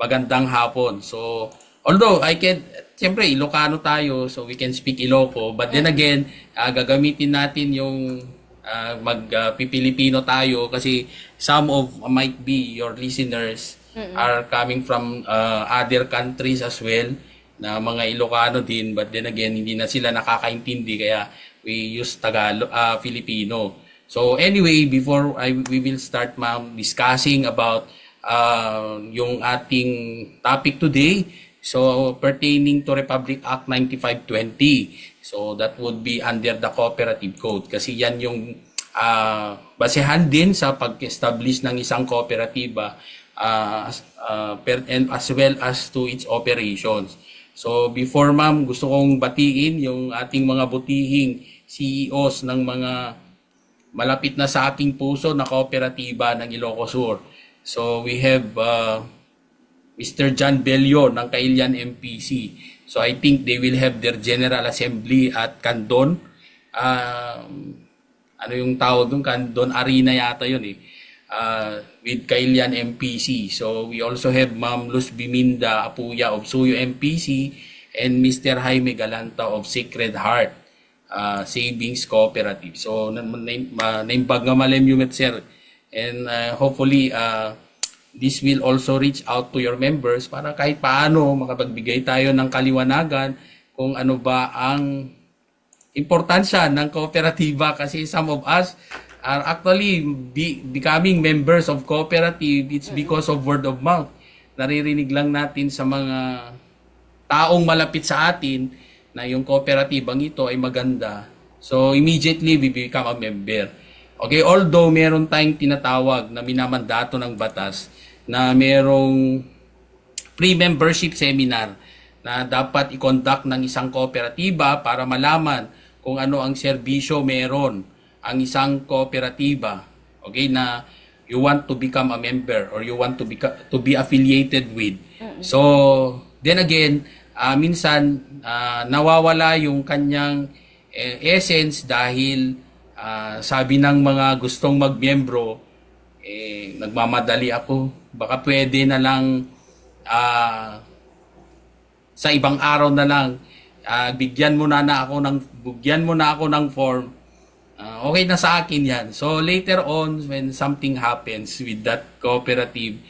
magandang hapon. So, although siyempre Ilocano tayo, so we can speak Iloco, but then again, gagamitin natin yung mag-Pilipino tayo kasi some of might be your listeners are coming from other countries as well, na mga Ilocano din, but then again, hindi na sila nakakaintindi kaya we use Tagalog, Filipino. So anyway, before we will start ma'am discussing about yung ating topic today, so pertaining to Republic Act 9520. So that would be under the Cooperative Code kasi yan yung basehan din sa pag-establish ng isang kooperatiba and as well as to its operations. So before ma'am, gusto kong batiin yung ating mga butihing CEOs ng mga malapit na sa ating puso na kooperatiba ng Ilocos Sur. So we have Mr. John Bello ng Kailian MPC. So I think they will have their General Assembly at Candon. Ano yung tawag doon? Candon Arena yata yun eh. With Kailian MPC. So we also have Ma'am Luz Biminda Apuya of Suyo MPC and Mr. Jaime Galanta of Sacred Heart Savings Cooperative. So naimbag nga malem yung sir. And hopefully this will also reach out to your members para kahit paano makapagbigay tayo ng kaliwanagan kung ano ba ang importansya ng kooperatiba kasi some of us are actually becoming members of cooperative. It's because of word of mouth. Naririnig lang natin sa mga taong malapit sa atin na yung kooperatibang ito ay maganda. So immediately we become a member. Okay, although meron tayong tinatawag na minamandato ng batas na merong pre-membership seminar na dapat i-conduct ng isang kooperatiba para malaman kung ano ang serbisyo meron ang isang kooperatiba. Okay, na you want to become a member or you want to be affiliated with. So, then again, minsan nawawala yung kanyang essence dahil sabi ng mga gustong magmiyembro, nagmamadali ako. Baka pwede na lang sa ibang araw na lang bigyan mo na ako ng form. Okay na sa akin yan. So later on, when something happens with that cooperative,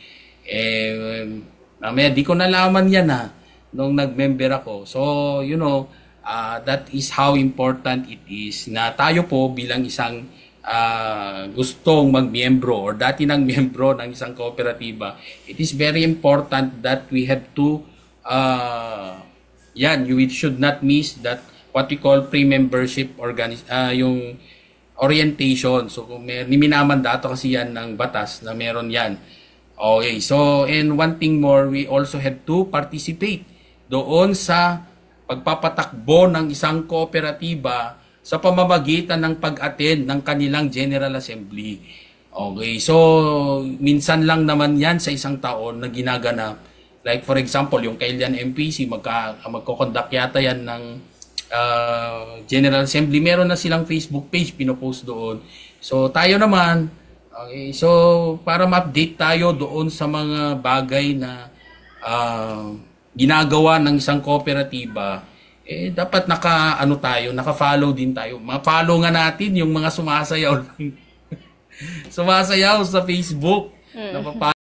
mamaya di ko nalaman yan nung nag-member ako. So, you know, that is how important it is na tayo po bilang isang gustong magmiyembro or dati ng miyembro ng isang kooperatiba, it is very important that we have to we should not miss that what we call pre-membership yung orientation. So kung minamandato kasi yan ng batas na meron yan. Okay, so and one thing more, we also have to participate doon sa pagpapatakbo ng isang kooperatiba sa pamamagitan ng pag-attend ng kanilang General Assembly. Okay, so minsan lang naman yan sa isang taon na ginaganap. Like for example, yung Kailian MPC, magko-conduct yata yan ng General Assembly. Meron na silang Facebook page, pinopost doon. So tayo naman, okay, so para ma-update tayo doon sa mga bagay na ginagawa ng isang kooperatiba, dapat naka-follow din tayo. Ma-follow nga natin yung mga sumasayaw sumasayaw sa Facebook.